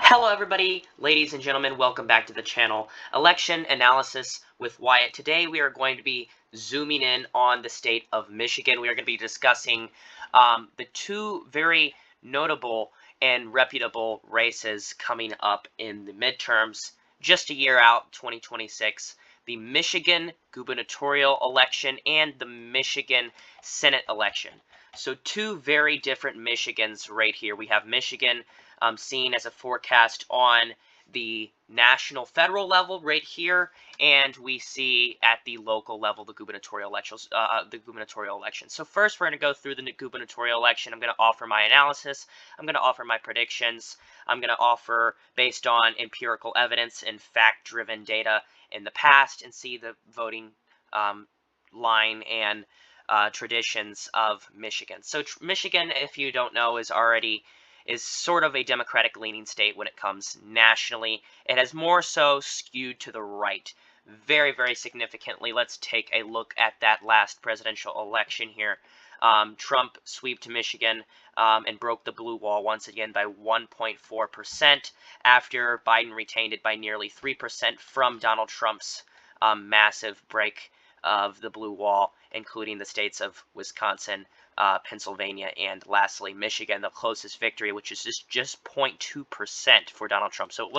Hello everybody, ladies and gentlemen, welcome back to the channel. Election Analysis with Wyatt. Today we are going to be zooming in on the state of Michigan. We are going to be discussing the two very notable and reputable races coming up in the midterms just a year out, 2026. The Michigan gubernatorial election and the Michigan Senate election. So two very different Michigans right here. We have Michigan seen as a forecast on the national federal level right here, and we see at the local level the gubernatorial elections. So first, we're going to go through the gubernatorial election. I'm going to offer my analysis. I'm going to offer my predictions. I'm going to offer based on empirical evidence and fact-driven data in the past, and see the voting line and traditions of Michigan. So Michigan, if you don't know, is sort of a Democratic-leaning state when it comes nationally. It has more so skewed to the right, very, very significantly. Let's take a look at that last presidential election here. Trump swept Michigan and broke the blue wall once again by 1.4% after Biden retained it by nearly 3% from Donald Trump's massive break of the blue wall, including the states of Wisconsin, Pennsylvania, and lastly Michigan, the closest victory, which is just 0.2% for Donald Trump. So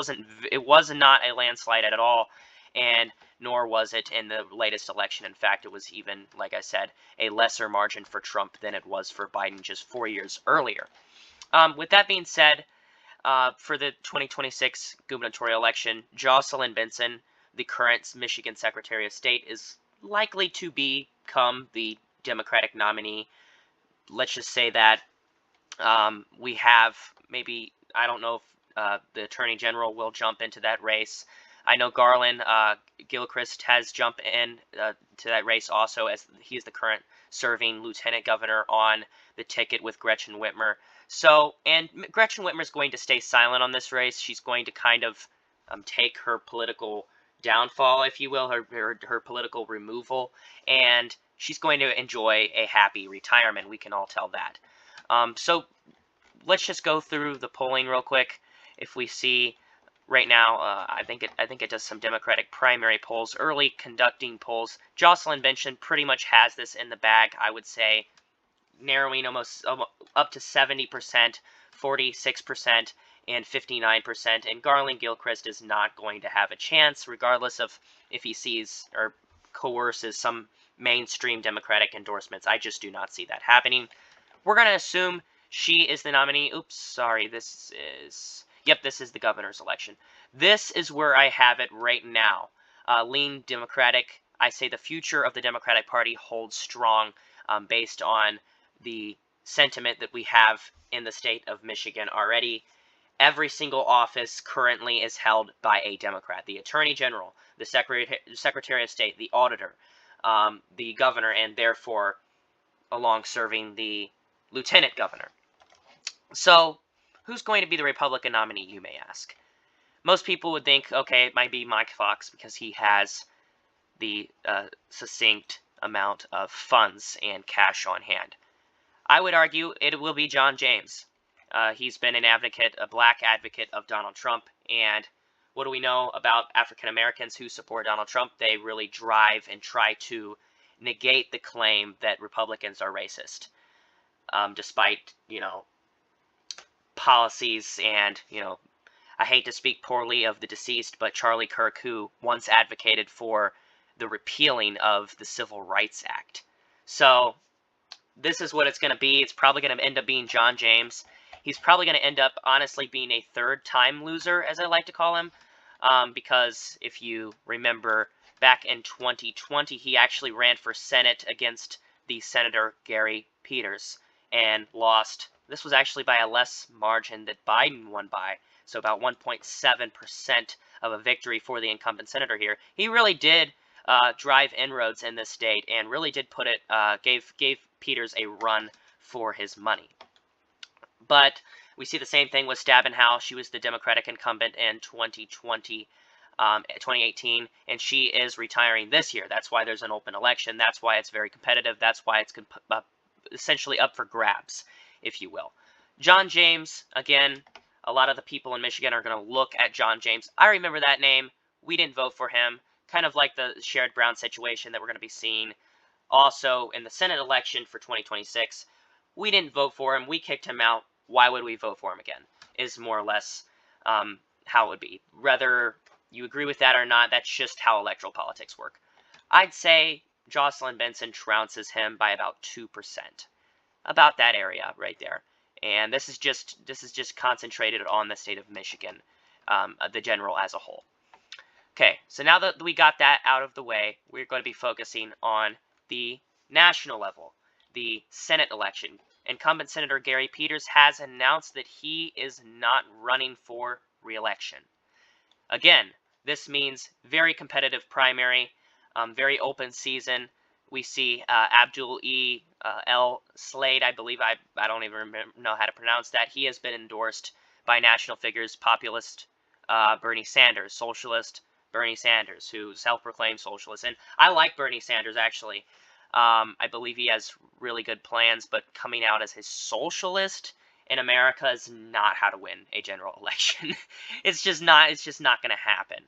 it was not a landslide at all, and nor was it in the latest election. In fact, it was even, like I said, a lesser margin for Trump than it was for Biden just 4 years earlier. With that being said, for the 2026 gubernatorial election, Jocelyn Benson, the current Michigan Secretary of State, is likely to become the Democratic nominee. Let's just say that we have maybe, I don't know if the Attorney General will jump into that race. I know Garland Gilchrist has jumped in to that race also, as he is the current serving lieutenant governor on the ticket with Gretchen Whitmer. So, and Gretchen Whitmer is going to stay silent on this race. She's going to kind of take her political downfall, if you will, her political removal, and she's going to enjoy a happy retirement. We can all tell that. So let's just go through the polling real quick. If we see right now, I think it does some Democratic primary polls, early conducting polls. Jocelyn Benson pretty much has this in the bag, I would say, narrowing almost up to 70%, 46%, and 59%, and Garland Gilchrist is not going to have a chance, regardless of if he sees or coerces some mainstream Democratic endorsements. I just do not see that happening. We're going to assume she is the nominee. Oops, sorry, this is the governor's election. This is where I have it right now. Lean Democratic. I say the future of the Democratic Party holds strong based on the sentiment that we have in the state of Michigan already. Every single office currently is held by a Democrat. The Attorney General, the Secretary of State, the Auditor, the Governor, and therefore along serving the Lieutenant Governor. So, who's going to be the Republican nominee, you may ask? Most people would think, okay, it might be Mike Fox because he has the succinct amount of funds and cash on hand. I would argue it will be John James. He's been a black advocate of Donald Trump, and what do we know about African Americans who support Donald Trump? They really drive and try to negate the claim that Republicans are racist, despite, policies and, I hate to speak poorly of the deceased, but Charlie Kirk, who once advocated for the repealing of the Civil Rights Act. So this is what it's going to be. It's probably going to end up being John James. He's probably going to end up, honestly, being a third-time loser, as I like to call him, because if you remember, back in 2020, he actually ran for Senate against the Senator Gary Peters and lost. This was actually by a less margin that Biden won by, so about 1.7% of a victory for the incumbent senator here. He really did drive inroads in this state and really did gave Peters a run for his money. But we see the same thing with Stabenow. She was the Democratic incumbent in 2018, and she is retiring this year. That's why there's an open election. That's why it's very competitive. That's why it's essentially up for grabs, if you will. John James, again, A lot of the people in Michigan are going to look at John James. I remember that name. We didn't vote for him. Kind of like the Sherrod Brown situation that we're going to be seeing also in the Senate election for 2026. We didn't vote for him. We kicked him out. Why would we vote for him again? Is more or less how it would be. Whether you agree with that or not, that's just how electoral politics work. I'd say Jocelyn Benson trounces him by about 2%. About that area right there. And this is just concentrated on the state of Michigan, the general as a whole. Okay, so now that we got that out of the way, we're going to be focusing on the national level, the Senate election. Incumbent Senator Gary Peters has announced that he is not running for re-election. Again, this means very competitive primary, very open season. We see Abdul E. L. Slade, I believe, I don't even know how to pronounce that. He has been endorsed by national figures, populist Bernie Sanders, socialist Bernie Sanders, who self-proclaimed socialist. And I like Bernie Sanders, actually. I believe he has really good plans, but coming out as a socialist in America is not how to win a general election. It's just not going to happen.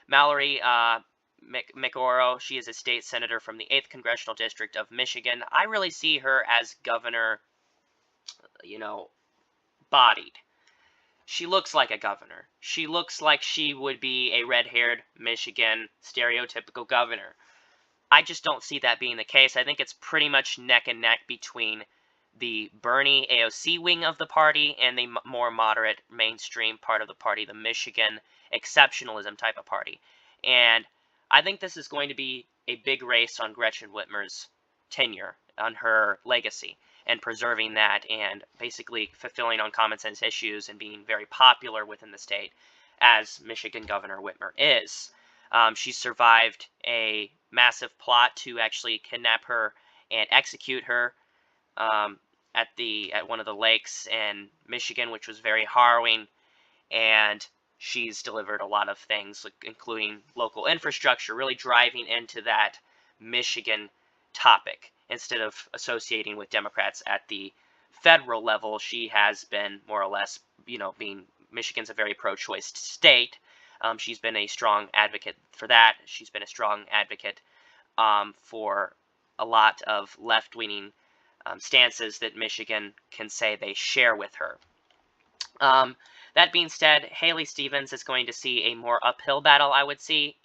Mallory McOro, she is a state senator from the 8th Congressional District of Michigan. I really see her as governor, bodied. She looks like a governor. She looks like she would be a red-haired Michigan stereotypical governor. I just don't see that being the case. I think it's pretty much neck and neck between the Bernie AOC wing of the party and the more moderate mainstream part of the party, the Michigan exceptionalism type of party. And I think this is going to be a big race on Gretchen Whitmer's tenure, on her legacy, and preserving that and basically fulfilling on common sense issues and being very popular within the state, as Michigan Governor Whitmer is. She survived a massive plot to actually kidnap her and execute her at one of the lakes in Michigan, which was very harrowing. And she's delivered a lot of things, including local infrastructure, really driving into that Michigan topic. Instead of associating with Democrats at the federal level, she has been more or less, being Michigan's a very pro-choice state. She's been a strong advocate for that. She's been a strong advocate for a lot of left-leaning stances that Michigan can say they share with her. That being said, Haley Stevens is going to see a more uphill battle, I would say,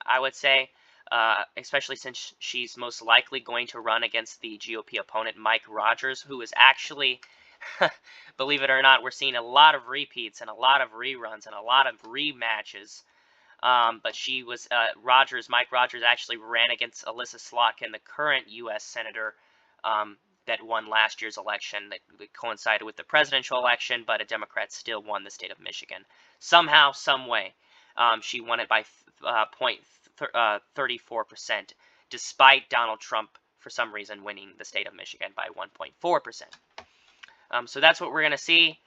especially since she's most likely going to run against the GOP opponent, Mike Rogers, who is actually, believe it or not, we're seeing a lot of repeats and a lot of reruns and a lot of rematches. But Mike Rogers actually ran against Alyssa Slotkin, the current U.S. Senator that won last year's election that coincided with the presidential election, but a Democrat still won the state of Michigan. Somehow, some way, she won it by 0.34%, despite Donald Trump, for some reason, winning the state of Michigan by 1.4%. So that's what we're going to see.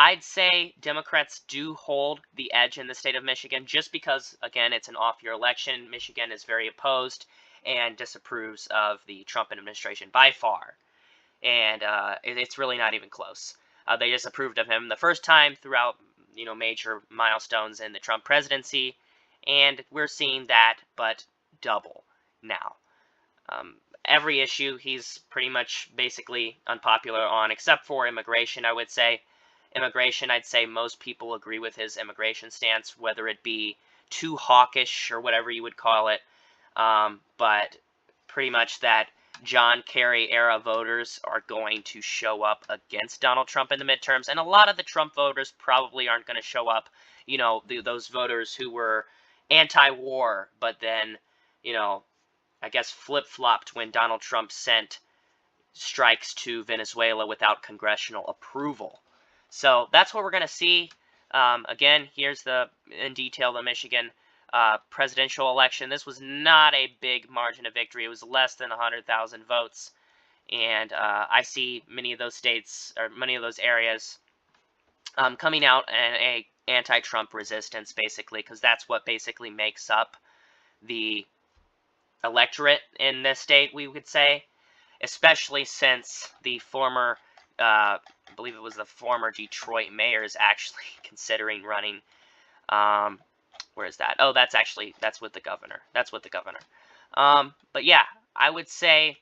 I'd say Democrats do hold the edge in the state of Michigan just because, again, it's an off-year election. Michigan is very opposed and disapproves of the Trump administration by far. And it's really not even close. They disapproved of him the first time throughout, major milestones in the Trump presidency. And we're seeing that, but double now. Every issue he's pretty much basically unpopular on, except for immigration, I would say. Immigration, I'd say most people agree with his immigration stance, whether it be too hawkish or whatever you would call it. But pretty much that John Kerry era voters are going to show up against Donald Trump in the midterms. And a lot of the Trump voters probably aren't going to show up, those voters who were anti-war, but then, I guess flip-flopped when Donald Trump sent strikes to Venezuela without congressional approval. So that's what we're going to see. Again, here's in detail the Michigan presidential election. This was not a big margin of victory. It was less than 100,000 votes. And I see many of those states, or many of those areas, coming out in a anti-Trump resistance, basically, because that's what basically makes up the electorate in this state, we would say, especially since the former I believe it was the former Detroit mayor is actually considering running. Where is that? Oh, that's with the governor. That's with the governor. But yeah, I would say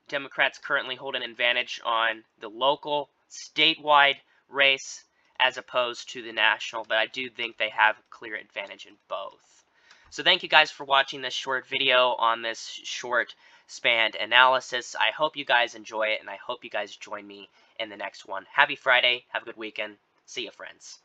Democrats currently hold an advantage on the local, statewide race as opposed to the national, but I do think they have a clear advantage in both. So thank you guys for watching this short video on this short spanned analysis. I hope you guys enjoy it, and I hope you guys join me in the next one. Happy Friday. Have a good weekend. See ya, friends.